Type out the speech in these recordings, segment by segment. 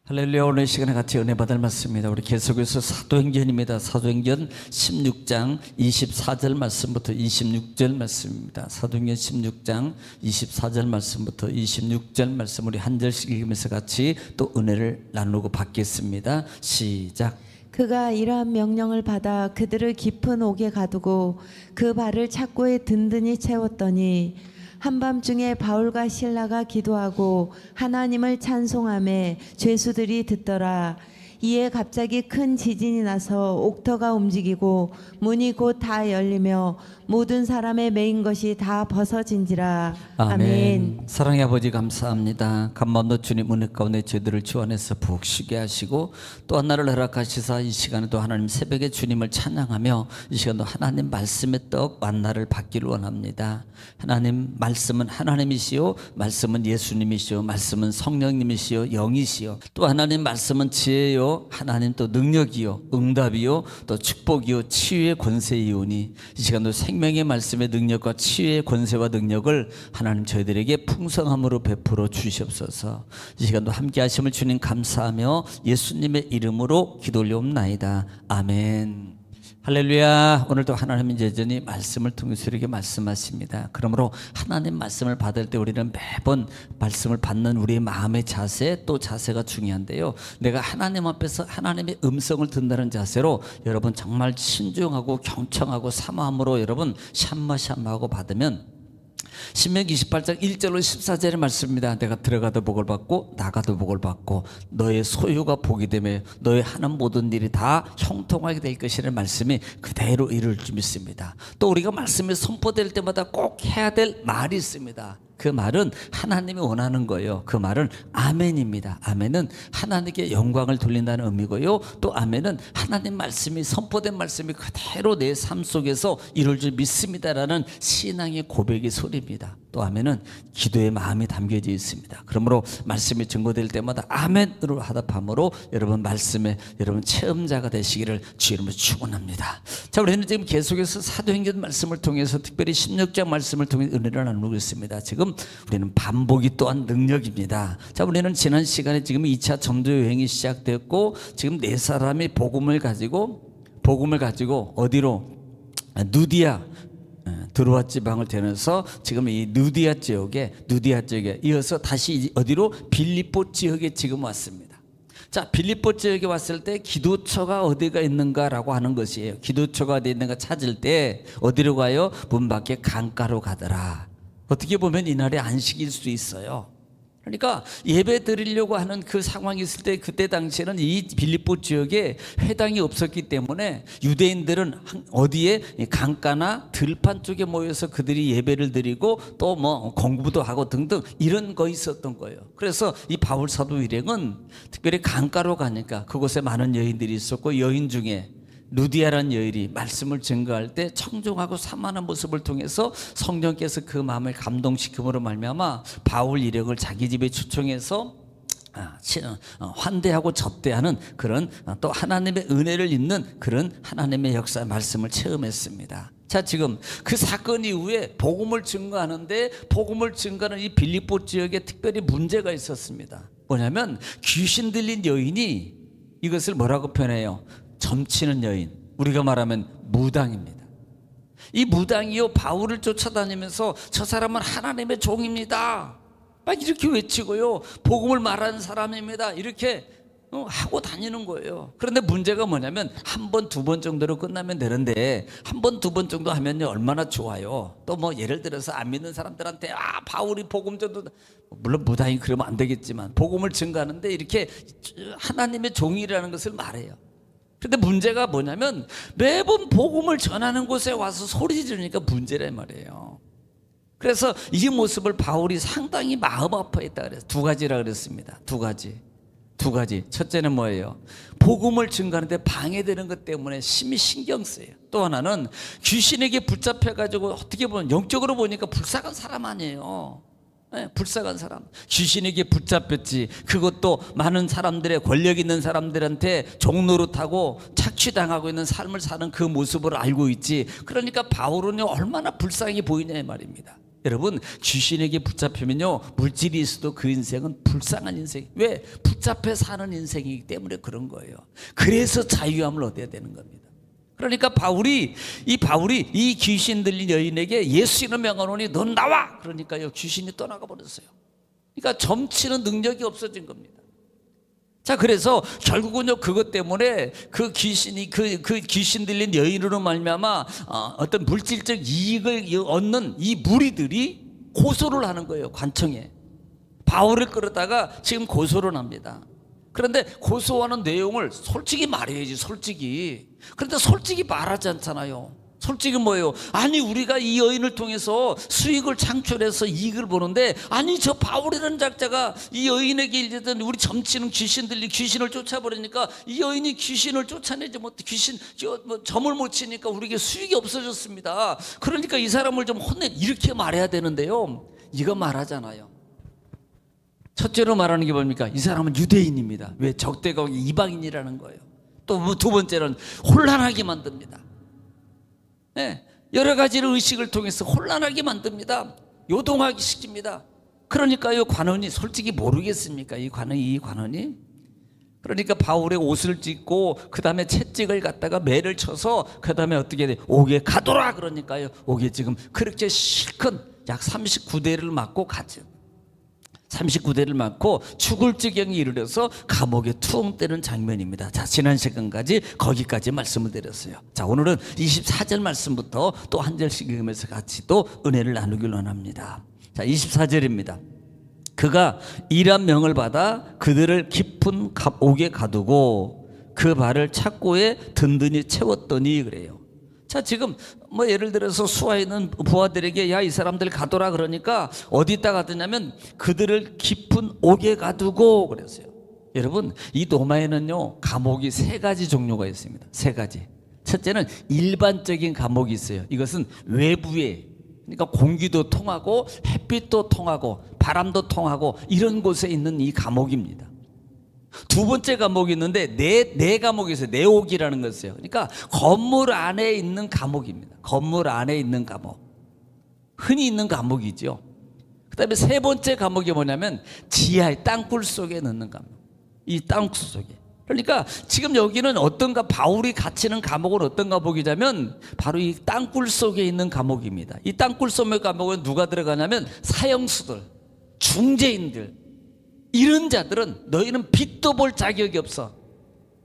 할렐루야. 오늘 이 시간에 같이 은혜 받을 말씀입니다. 우리 계속해서 사도행전입니다. 사도행전 16장 24절 말씀부터 26절 말씀입니다. 사도행전 16장 24절 말씀부터 26절 말씀 우리 한 절씩 읽으면서 같이 또 은혜를 나누고 받겠습니다. 시작. 그가 이러한 명령을 받아 그들을 깊은 옥에 가두고 그 발을 착고에 든든히 채웠더니 한밤중에 바울과 실라가 기도하고 하나님을 찬송하며 죄수들이 듣더라. 이에 갑자기 큰 지진이 나서 옥터가 움직이고 문이 곧 다 열리며 모든 사람의 매인 것이 다 벗어진지라. 아멘. 사랑의 아버지 감사합니다. 간밤도 주님 은혜 가운데 저희들을 주 안에서 푹 쉬게 하시고 또 하나를 허락하시사 이 시간에도 하나님 새벽에 주님을 찬양하며 이 시간도 하나님 말씀의 떡 만나를 받기를 원합니다. 하나님 말씀은 하나님이시요, 말씀은 예수님이시요, 말씀은 성령님이시요, 영이시요, 또 하나님 말씀은 지혜요, 하나님 또 능력이요, 응답이요, 또 축복이요, 치유의 권세이오니 이 시간도 생명의 말씀의 능력과 치유의 권세와 능력을 하나님 저희들에게 풍성함으로 베풀어 주시옵소서. 이 시간도 함께 하심을 주님 감사하며 예수님의 이름으로 기도 올려옵나이다. 아멘. 할렐루야. 오늘도 하나님은 여전히 말씀을 통해서 이렇게 말씀하십니다. 그러므로 하나님 말씀을 받을 때 우리는 매번 말씀을 받는 우리의 마음의 자세, 또 자세가 중요한데요, 내가 하나님 앞에서 하나님의 음성을 듣는다는 자세로 여러분 정말 신중하고 경청하고 사모함으로 여러분 샴마샴마하고 받으면 신명기 28장 1절로 14절의 말씀입니다. 내가 들어가도 복을 받고 나가도 복을 받고 너의 소유가 복이 되며 너의 하는 모든 일이 다 형통하게 될 것이라는 말씀이 그대로 이룰 줄 믿습니다. 또 우리가 말씀이 선포될 때마다 꼭 해야 될 말이 있습니다. 그 말은 하나님이 원하는 거예요. 그 말은 아멘입니다. 아멘은 하나님께 영광을 돌린다는 의미고요, 또 아멘은 하나님 말씀이 선포된 말씀이 그대로 내 삶 속에서 이룰 줄 믿습니다라는 신앙의 고백의 소리입니다. 또 아멘은 기도의 마음이 담겨져 있습니다. 그러므로 말씀이 증거될 때마다 아멘으로 하답함으로 여러분 말씀에 여러분 체험자가 되시기를 주 이름으로 축원합니다. 자, 우리는 지금 계속해서 사도행전 말씀을 통해서 특별히 16장 말씀을 통해 은혜를 나누고 있습니다. 지금 우리는 반복이 또한 능력입니다. 자, 우리는 지난 시간에 지금 2차 전도 여행이 시작됐고 지금 네 사람이 복음을 가지고 어디로? 누디아 드로아 지방을 되면서 지금 이 누디아 지역에 이어서 다시 어디로? 빌립보 지역에 지금 왔습니다. 자, 빌립보 지역에 왔을 때 기도처가 어디가 있는가라고 하는 것이에요. 기도처가 어디 있는가 찾을 때 어디로 가요? 문 밖에 강가로 가더라. 어떻게 보면 이날의 안식일 수도 있어요. 그러니까 예배 드리려고 하는 그 상황이 있을 때 그때 당시에는 이 빌립보 지역에 회당이 없었기 때문에 유대인들은 어디에? 강가나 들판 쪽에 모여서 그들이 예배를 드리고 또 뭐 공부도 하고 등등 이런 거 있었던 거예요. 그래서 이 바울 사도 일행은 특별히 강가로 가니까 그곳에 많은 여인들이 있었고 여인 중에 누디아라는 여인이 말씀을 증거할 때 청종하고 사모하는 모습을 통해서 성령께서 그 마음을 감동시킴으로 말미암아 바울 일행을 자기 집에 초청해서 환대하고 접대하는 그런 또 하나님의 은혜를 입는 그런 하나님의 역사의 말씀을 체험했습니다. 자, 지금 그 사건 이후에 복음을 증거하는데 복음을 증거하는 이 빌립보 지역에 특별히 문제가 있었습니다. 뭐냐면 귀신 들린 여인이 이것을 뭐라고 표현해요? 점치는 여인, 우리가 말하면 무당입니다. 이 무당이요 바울을 쫓아다니면서 저 사람은 하나님의 종입니다 막 이렇게 외치고요, 복음을 말하는 사람입니다 이렇게 하고 다니는 거예요. 그런데 문제가 뭐냐면 한 번, 두 번 정도로 끝나면 되는데 한 번, 두 번 정도 하면요 얼마나 좋아요. 또 뭐 예를 들어서 안 믿는 사람들한테 바울이 복음 전도, 물론 무당이 그러면 안 되겠지만 복음을 증거하는데 이렇게 하나님의 종이라는 것을 말해요. 근데 문제가 뭐냐면 매번 복음을 전하는 곳에 와서 소리 지르니까 문제란 말이에요. 그래서 이 모습을 바울이 상당히 마음 아파했다 그래서 두 가지라 그랬습니다. 두 가지. 첫째는 뭐예요? 복음을 증거하는데 방해되는 것 때문에 심히 신경 쓰여요. 또 하나는 귀신에게 붙잡혀가지고 어떻게 보면 영적으로 보니까 불쌍한 사람 아니에요. 네, 불쌍한 사람, 귀신에게 붙잡혔지. 그것도 많은 사람들의 권력 있는 사람들한테 종노릇하고 착취당하고 있는 삶을 사는 그 모습을 알고 있지. 그러니까 바울은 얼마나 불쌍해 보이냐 이 말입니다. 여러분, 귀신에게 붙잡히면요, 물질이 있어도 그 인생은 불쌍한 인생. 왜? 붙잡혀 사는 인생이기 때문에 그런 거예요. 그래서 자유함을 얻어야 되는 겁니다. 그러니까 바울이 이 귀신 들린 여인에게 예수 이름 명하노니 넌 나와. 그러니까요, 귀신이 떠나가 버렸어요. 그러니까 점치는 능력이 없어진 겁니다. 자, 그래서 결국은요, 그것 때문에 그 귀신이 그 귀신 들린 여인으로 말미암아 어떤 물질적 이익을 얻는 이 무리들이 고소를 하는 거예요. 관청에 바울을 끌었다가 지금 고소를 합니다. 그런데 고소하는 내용을 솔직히 말해야지, 솔직히. 그런데 솔직히 말하지 않잖아요. 솔직히 뭐예요? 아니, 우리가 이 여인을 통해서 수익을 창출해서 이익을 보는데, 아니, 저 바울이라는 작자가 이 여인에게 일했던 우리 점치는 귀신들이 귀신을 쫓아버리니까 이 여인이 귀신을 쫓아내지 못해 점을 못 치니까 우리에게 수익이 없어졌습니다. 그러니까 이 사람을 좀 혼내, 이렇게 말해야 되는데요, 이거 말하잖아요. 첫째로 말하는 게 뭡니까? 이 사람은 유대인입니다. 왜? 적대가 이방인이라는 거예요. 또 두 번째는 혼란하게 만듭니다. 네, 여러 가지를 의식을 통해서 혼란하게 만듭니다. 요동하게 시킵니다. 그러니까요, 관원이 솔직히 모르겠습니까? 이 관원이. 그러니까 바울의 옷을 찢고 그 다음에 채찍을 갖다가 매를 쳐서 그 다음에 어떻게 돼? 옥에 가둬라. 그러니까요, 옥에 지금 그렇게 실컷 약 39대를 맞고 가죠. 39대를 맞고 죽을 지경에 이르러서 감옥에 투옥 되는 장면입니다. 자, 지난 시간까지 거기까지 말씀을 드렸어요. 자, 오늘은 24절 말씀부터 또 한 절씩 읽으면서 같이 또 은혜를 나누길 원합니다. 자, 24절입니다. 그가 일한 명을 받아 그들을 깊은 옥에 가두고 그 발을 착고에 든든히 채웠더니 그래요. 자, 지금 뭐 예를 들어서 수하에 있는 부하들에게 야, 이 사람들 가둬라 그러니까 어디다 가두냐면 그들을 깊은 옥에 가두고 그랬어요. 여러분, 이 로마에는요, 감옥이 세 가지 종류가 있습니다. 세 가지. 첫째는 일반적인 감옥이 있어요. 이것은 외부에, 그러니까 공기도 통하고 햇빛도 통하고 바람도 통하고 이런 곳에 있는 이 감옥입니다. 두 번째 감옥이 있는데 내 감옥이 있어요. 내옥이라는 것이에요. 그러니까 건물 안에 있는 감옥입니다. 건물 안에 있는 감옥, 흔히 있는 감옥이죠. 그 다음에 세 번째 감옥이 뭐냐면 지하의 땅굴 속에 넣는 감옥. 이 땅굴 속에. 그러니까 지금 여기는 어떤가, 바울이 갇히는 감옥은 어떤 감옥이냐면 바로 이 땅굴 속에 있는 감옥입니다. 이 땅굴 속의 감옥은 누가 들어가냐면 사형수들, 중재인들, 이런 자들은 너희는 빛도 볼 자격이 없어.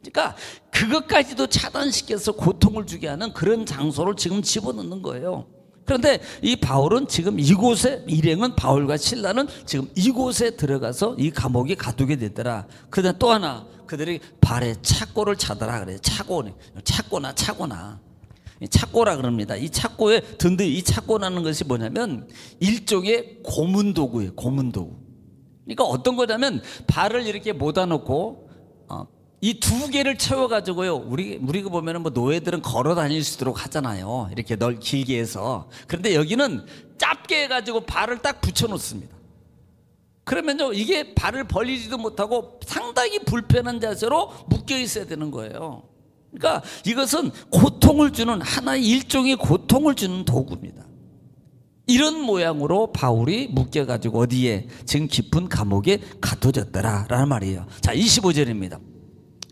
그러니까 그것까지도 차단시켜서 고통을 주게 하는 그런 장소를 지금 집어넣는 거예요. 그런데 이 바울은 지금 이곳에, 일행은 바울과 실라는 지금 이곳에 들어가서 이 감옥에 가두게 되더라. 그다음 또 하나, 그들이 발에 착고를 차더라 그래요. 착고나 착고라 그럽니다. 이 착고에 든든히, 이 착고라는 것이 뭐냐면 일종의 고문도구예요. 고문도구. 그러니까 어떤 거냐면 발을 이렇게 모아 놓고 이 두 개를 채워가지고요, 우리가 보면은 뭐 노예들은 걸어 다닐 수 있도록 하잖아요. 이렇게 길게 해서. 그런데 여기는 짧게 해가지고 발을 딱 붙여 놓습니다. 그러면요, 이게 발을 벌리지도 못하고 상당히 불편한 자세로 묶여 있어야 되는 거예요. 그러니까 이것은 고통을 주는, 하나의 일종의 고통을 주는 도구입니다. 이런 모양으로 바울이 묶여가지고 어디에? 지금 깊은 감옥에 가둬졌더라 라는 말이에요. 자, 25절입니다.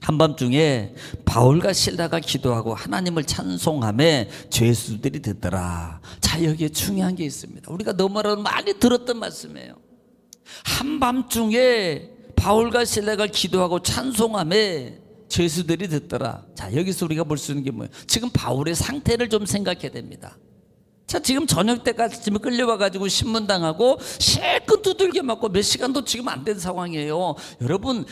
한밤중에 바울과 실라가 기도하고 하나님을 찬송하며 죄수들이 듣더라. 자, 여기에 중요한 게 있습니다. 우리가 너무나도 많이 들었던 말씀이에요. 한밤중에 바울과 실라가 기도하고 찬송하며 죄수들이 듣더라. 자, 여기서 우리가 볼 수 있는 게 뭐예요? 지금 바울의 상태를 좀 생각해야 됩니다. 자, 지금 저녁 때까지 끌려와가지고 신문당하고 실컷 두들겨 맞고 몇 시간도 지금 안 된 상황이에요. 여러분,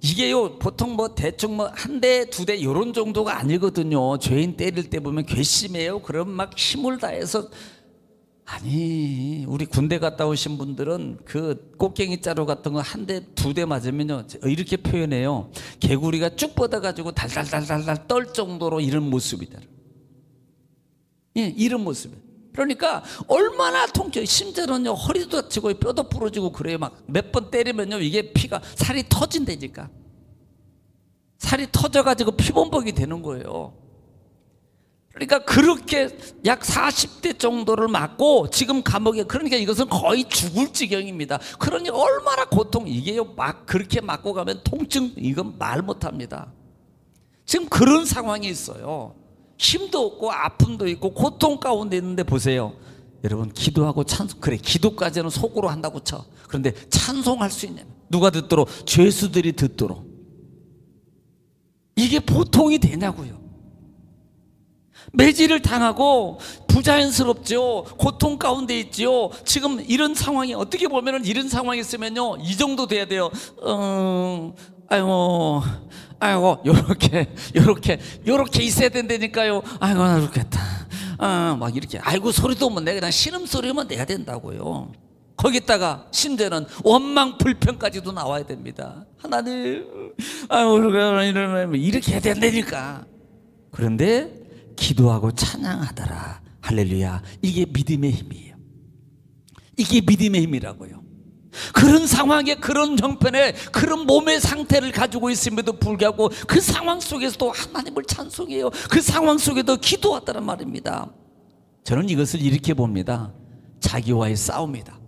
이게요, 보통 뭐 대충 뭐 한 대, 두 대 요런 정도가 아니거든요. 죄인 때릴 때 보면 괘씸해요. 그럼 막 힘을 다해서, 아니, 우리 군대 갔다 오신 분들은 그 꽃갱이 자루 같은 거 한 대, 두 대 맞으면요, 이렇게 표현해요. 개구리가 쭉 뻗어가지고 달달달달달 떨 정도로 이런 모습이다. 예, 이런 모습이에요. 그러니까 얼마나 통증, 심지어는요, 허리도 다치고 뼈도 부러지고 그래요. 막 몇 번 때리면요, 이게 피가, 살이 터진다니까. 살이 터져가지고 피범벅이 되는 거예요. 그러니까 그렇게 약 40대 정도를 맞고 지금 감옥에, 그러니까 이것은 거의 죽을 지경입니다. 그러니 얼마나 고통, 이게요, 막 그렇게 맞고 가면 통증, 이건 말 못합니다. 지금 그런 상황이 있어요. 힘도 없고 아픔도 있고 고통 가운데 있는데 보세요. 여러분, 기도하고 찬송, 그래 기도까지는 속으로 한다고 쳐. 그런데 찬송할 수 있냐면 누가 듣도록? 죄수들이 듣도록. 이게 보통이 되냐고요. 매질을 당하고 부자연스럽죠. 고통 가운데 있죠. 지금 이런 상황이, 어떻게 보면 이런 상황이 있으면요, 이 정도 돼야 돼요. 아이고 요렇게 있어야 된다니까요. 아이고 나 죽겠다. 막 이렇게 아이고 소리도 못 내, 그냥 신음소리만 내야 된다고요. 거기다가 심지어는 원망 불평까지도 나와야 됩니다. 하나님, 아이고 이렇게 해야 된다니까. 그런데 기도하고 찬양하더라. 할렐루야. 이게 믿음의 힘이에요. 이게 믿음의 힘이라고요. 그런 상황에, 그런 형편에, 그런 몸의 상태를 가지고 있음에도 불구하고 그 상황 속에서도 하나님을 찬송해요. 그 상황 속에도 기도하더란 말입니다. 저는 이것을 이렇게 봅니다. 자기와의 싸움이다.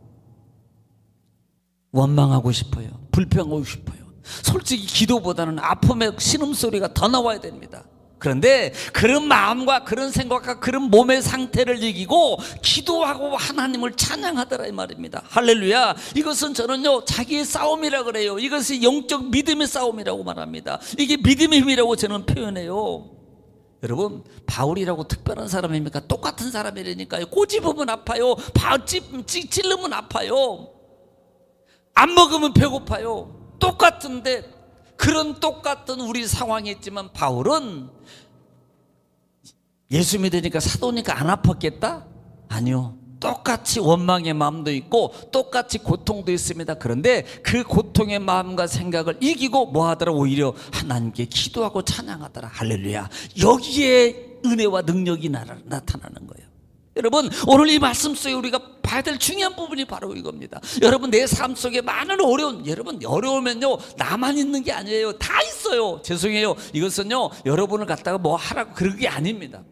원망하고 싶어요. 불평하고 싶어요. 솔직히 기도보다는 아픔의 신음소리가 더 나와야 됩니다. 그런데 그런 마음과 그런 생각과 그런 몸의 상태를 이기고 기도하고 하나님을 찬양하더라 이 말입니다. 할렐루야. 이것은 저는요, 자기의 싸움이라 그래요. 이것이 영적 믿음의 싸움이라고 말합니다. 이게 믿음의 힘이라고 저는 표현해요. 여러분, 바울이라고 특별한 사람입니까? 똑같은 사람이라니까요. 꼬집으면 아파요. 찔르면 아파요. 안 먹으면 배고파요. 똑같은데, 그런 똑같은 우리 상황이 있지만 바울은 예수 믿으니까, 사도니까 안 아팠겠다? 아니요. 똑같이 원망의 마음도 있고 똑같이 고통도 있습니다. 그런데 그 고통의 마음과 생각을 이기고 뭐 하더라? 오히려 하나님께 기도하고 찬양하더라. 할렐루야. 여기에 은혜와 능력이 나타나는 거예요. 여러분, 오늘 이 말씀 속에 우리가 봐야 될 중요한 부분이 바로 이겁니다. 여러분, 내 삶 속에 많은 어려움, 여러분 어려우면요 나만 있는 게 아니에요. 다 있어요. 죄송해요. 이것은요 여러분을 갖다가 뭐 하라고 그런 게 아닙니다.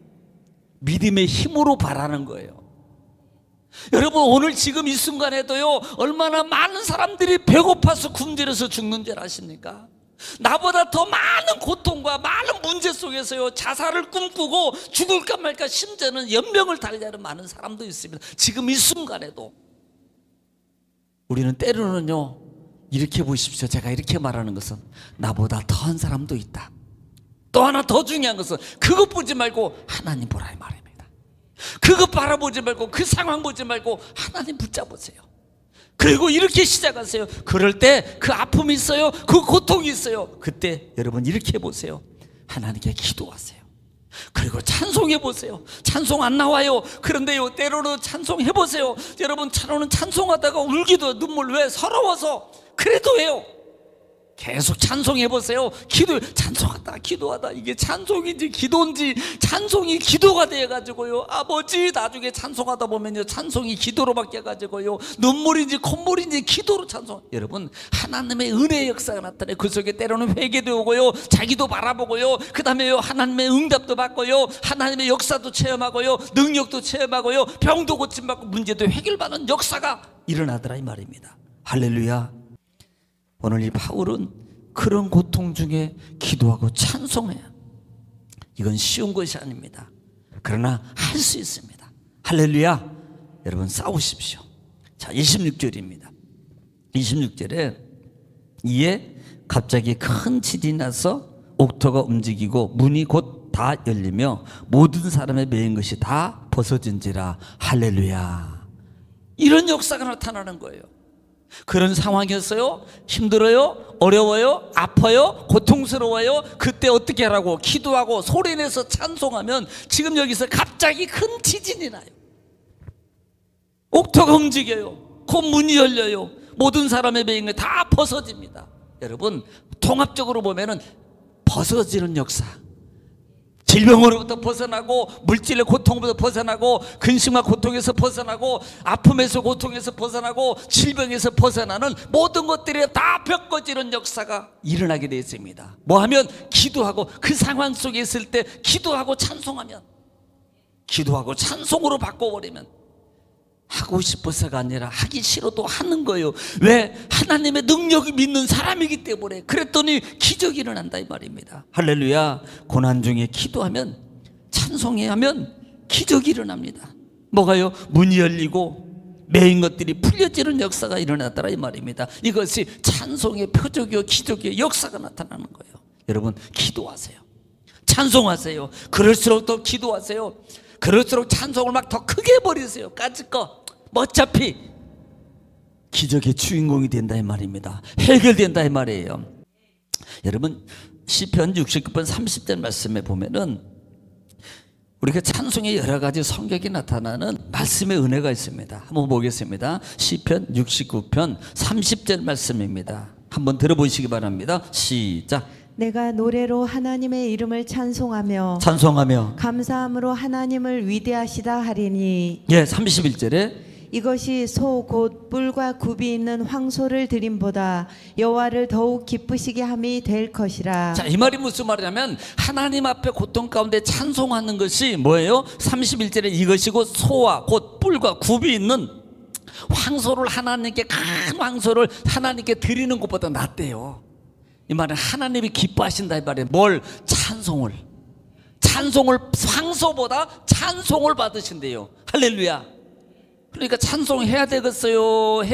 믿음의 힘으로 바라는 거예요. 여러분, 오늘 지금 이 순간에도요 얼마나 많은 사람들이 배고파서 굶주려서 죽는 줄 아십니까? 나보다 더 많은 고통과 많은 문제 속에서요 자살을 꿈꾸고 죽을까 말까, 심지어는 연명을 달리하는 많은 사람도 있습니다. 지금 이 순간에도. 우리는 때로는요 이렇게 보십시오. 제가 이렇게 말하는 것은 나보다 더한 사람도 있다. 또 하나 더 중요한 것은 그것 보지 말고 하나님 보라 이 말입니다. 그것 바라보지 말고, 그 상황 보지 말고 하나님 붙잡으세요. 그리고 이렇게 시작하세요. 그럴 때 그 아픔이 있어요. 그 고통이 있어요. 그때 여러분 이렇게 보세요. 하나님께 기도하세요. 그리고 찬송해 보세요. 찬송 안 나와요. 그런데요 때로는 찬송해 보세요. 여러분, 때로는 찬송하다가 울기도, 눈물, 왜? 서러워서. 그래도 해요. 계속 찬송해 보세요. 찬송하다 기도하다, 이게 찬송인지 기도인지, 찬송이 기도가 되어가지고요, 아버지, 나중에 찬송하다 보면요 찬송이 기도로 바뀌어가지고요 눈물인지 콧물인지 기도로 찬송. 여러분, 하나님의 은혜의 역사가 나타나요. 그 속에 때로는 회개도 오고요, 자기도 바라보고요, 그 다음에요 하나님의 응답도 받고요, 하나님의 역사도 체험하고요, 능력도 체험하고요, 병도 고침받고 문제도 해결받는 역사가 일어나더라 이 말입니다. 할렐루야. 오늘 이 바울은 그런 고통 중에 기도하고 찬송해요. 이건 쉬운 것이 아닙니다. 그러나 할 수 있습니다. 할렐루야. 여러분, 싸우십시오. 자, 26절입니다. 26절에 이에 갑자기 큰 질이 나서 옥토가 움직이고 문이 곧 다 열리며 모든 사람의 매인 것이 다 벗어진지라. 할렐루야. 이런 역사가 나타나는 거예요. 그런 상황이었어요. 힘들어요, 어려워요, 아파요, 고통스러워요. 그때 어떻게 하라고? 기도하고 소리내서 찬송하면 지금 여기서 갑자기 큰 지진이 나요. 옥토가 움직여요. 곧 문이 열려요. 모든 사람의 매인 것이 다 벗어집니다. 여러분, 통합적으로 보면은 벗어지는 역사, 질병으로부터 벗어나고, 물질의 고통부터 벗어나고, 근심과 고통에서 벗어나고, 아픔에서 고통에서 벗어나고, 질병에서 벗어나는 모든 것들이 다 벗겨지는 역사가 일어나게 되어 있습니다. 뭐 하면? 기도하고, 그 상황 속에 있을 때 기도하고 찬송하면. 기도하고 찬송으로 바꿔버리면 하고 싶어서가 아니라 하기 싫어도 하는 거예요. 왜? 하나님의 능력을 믿는 사람이기 때문에. 그랬더니 기적이 일어난다 이 말입니다. 할렐루야. 고난 중에 기도하면, 찬송해야 하면 기적이 일어납니다. 뭐가요? 문이 열리고 매인 것들이 풀려지는 역사가 일어났더라 이 말입니다. 이것이 찬송의 표적이요 기적이요 역사가 나타나는 거예요. 여러분 기도하세요. 찬송하세요. 그럴수록 더 기도하세요. 그럴수록 찬송을 막 더 크게 해버리세요. 까짓 거 어차피 기적의 주인공이 된다 이 말입니다. 해결된다 이 말이에요. 여러분 시편 69편 30절 말씀에 보면은 우리가 찬송의 여러 가지 성격이 나타나는 말씀의 은혜가 있습니다. 한번 보겠습니다. 시편 69편 30절 말씀입니다. 한번 들어보시기 바랍니다. 시작. 내가 노래로 하나님의 이름을 찬송하며 감사함으로 하나님을 위대하시다 하리니. 예, 31절에 이것이 소 곧 뿔과 굽이 있는 황소를 드림보다 여호와를 더욱 기쁘시게 함이 될 것이라. 자, 이 말이 무슨 말이냐면 하나님 앞에 고통 가운데 찬송하는 것이 뭐예요? 31절에 이것이고 소와 곧 뿔과 굽이 있는 황소를 하나님께, 큰 황소를 하나님께 드리는 것보다 낫대요. 이 말은 하나님이 기뻐하신다 이 말이에요. 뭘? 찬송을 황소보다 찬송을 받으신대요. 할렐루야. 그러니까 찬송해야 되겠어요?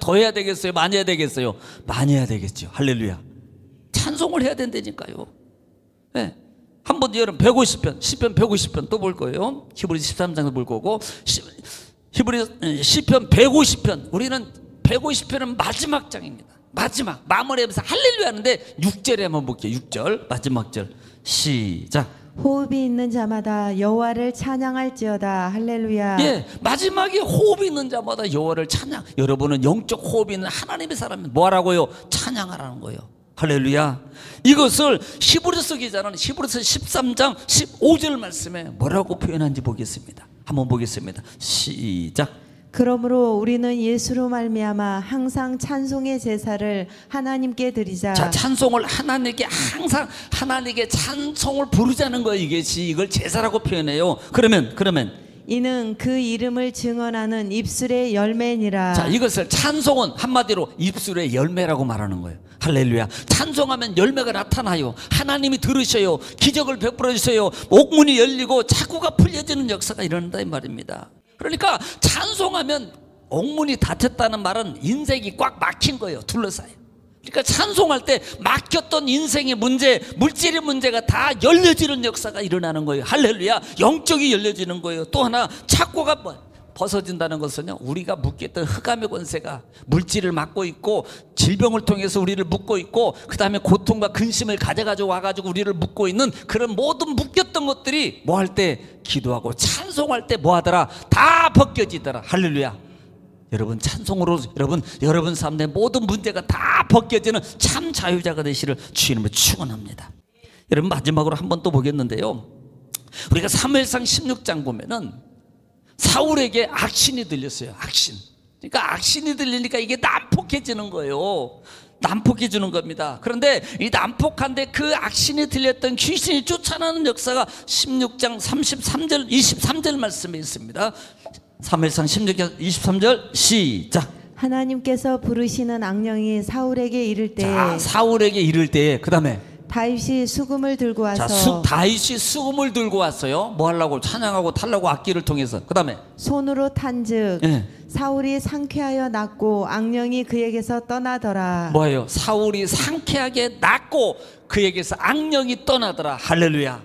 더 해야 되겠어요? 많이 해야 되겠어요? 많이 해야 되겠죠. 할렐루야. 찬송을 해야 된다니까요. 네. 한번 여러분 150편 시편 150편 또 볼 거예요. 히브리 13장도 볼 거고 히브리 시편 150편 우리는 150편은 마지막 장입니다. 마지막 마무리하면서 할렐루야 하는데 6절에 한번 볼게요. 6절 마지막 절 시작. 호흡이 있는 자마다 여호와를 찬양할지어다. 할렐루야. 예, 마지막에 호흡이 있는 자마다 여호와를 찬양. 여러분은 영적 호흡이 있는 하나님의 사람은 뭐하라고요? 찬양하라는 거예요. 할렐루야. 이것을 히브리서 기자는 히브리서 13장 15절 말씀에 뭐라고 표현한지 보겠습니다. 한번 보겠습니다. 시작. 그러므로 우리는 예수로 말미암아 항상 찬송의 제사를 하나님께 드리자. 자, 찬송을 하나님께 항상 하나님께 찬송을 부르자는 거예요. 이걸 제사라고 표현해요. 그러면 이는 그 이름을 증언하는 입술의 열매니라. 자, 이것을 찬송은 한마디로 입술의 열매라고 말하는 거예요. 할렐루야. 찬송하면 열매가 나타나요. 하나님이 들으셔요. 기적을 베풀어 주세요. 옥문이 열리고 차구가 풀려지는 역사가 일어난다 이 말입니다. 그러니까 찬송하면 옥문이 닫혔다는 말은 인생이 꽉 막힌 거예요. 둘러싸요. 그러니까 찬송할 때 막혔던 인생의 문제, 물질의 문제가 다 열려지는 역사가 일어나는 거예요. 할렐루야. 영적이 열려지는 거예요. 또 하나 착고가 벗어진다는 것은요, 우리가 묶였던 흑암의 권세가 물질을 막고 있고 질병을 통해서 우리를 묶고 있고 그 다음에 고통과 근심을 가져가지고 와가지고 우리를 묶고 있는 그런 모든 묶였던 것들이 뭐 할 때 기도하고 찬송할 때 뭐 하더라? 다 벗겨지더라. 할렐루야. 여러분 찬송으로 여러분 삶의 모든 문제가 다 벗겨지는 참 자유자가 되시를 주님을 축원합니다. 여러분 마지막으로 한 번 또 보겠는데요, 우리가 사무엘상 16장 보면은 사울에게 악신이 들렸어요. 악신. 그러니까 악신이 들리니까 이게 난폭해지는 거예요. 난폭해지는 겁니다. 그런데 이 난폭한데 그 악신이 들렸던 귀신이 쫓아나는 역사가 16장 33절 23절 말씀에 있습니다. 사무엘상 16장 23절 시작. 하나님께서 부르시는 악령이 사울에게 이를 때에. 자, 사울에게 이를 때에 그 다음에 다윗이 수금을 들고 와서. 자, 다윗이 수금을 들고 왔어요. 뭐 하려고? 찬양하고 탈라고 악기를 통해서. 그 다음에 손으로 탄즉 사울이 상쾌하여 낫고 악령이 그에게서 떠나더라. 뭐예요? 사울이 상쾌하게 낫고 그에게서 악령이 떠나더라. 할렐루야.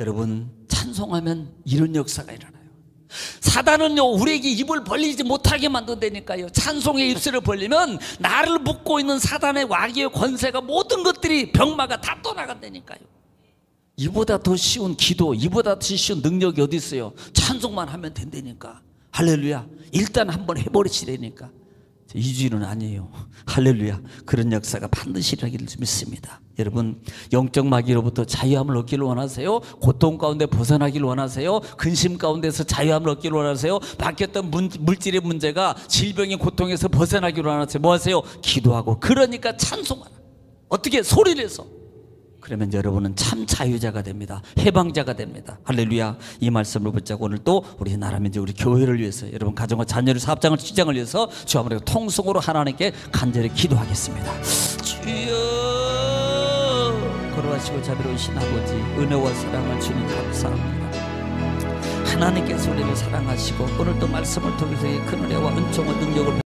여러분 찬송하면 이런 역사가 일어나요. 사단은요 우리에게 입을 벌리지 못하게 만든다니까요. 찬송의 입술을 벌리면 나를 묶고 있는 사단의 와기의 권세가 모든 것들이 병마가 다 떠나간다니까요. 이보다 더 쉬운 기도, 이보다 더 쉬운 능력이 어디 있어요? 찬송만 하면 된다니까. 할렐루야. 일단 한번 해버리시라니까. 2주일은 아니에요. 할렐루야. 그런 역사가 반드시 일어나기를 믿습니다. 여러분 영적 마귀로부터 자유함을 얻기를 원하세요? 고통 가운데 벗어나기를 원하세요? 근심 가운데서 자유함을 얻기를 원하세요? 바뀌었던 물질의 문제가 질병의 고통에서 벗어나기를 원하세요? 뭐 하세요? 기도하고. 그러니까 찬송하라. 어떻게? 소리를 내서. 그러면 여러분은 참 자유자가 됩니다. 해방자가 됩니다. 할렐루야. 이 말씀을 붙잡고 오늘 또 우리 나라민족 우리 교회를 위해서 여러분 가정과 자녀를 사업장을 직장을 위해서 주 아버지 통성으로 하나님께 간절히 기도하겠습니다. 주여 걸어가시고 자비로우신 아버지 은혜와 사랑을 주님 감사합니다. 하나님께서 우리를 사랑하시고 오늘 또 말씀을 통해서 큰 은혜와 은총과 능력을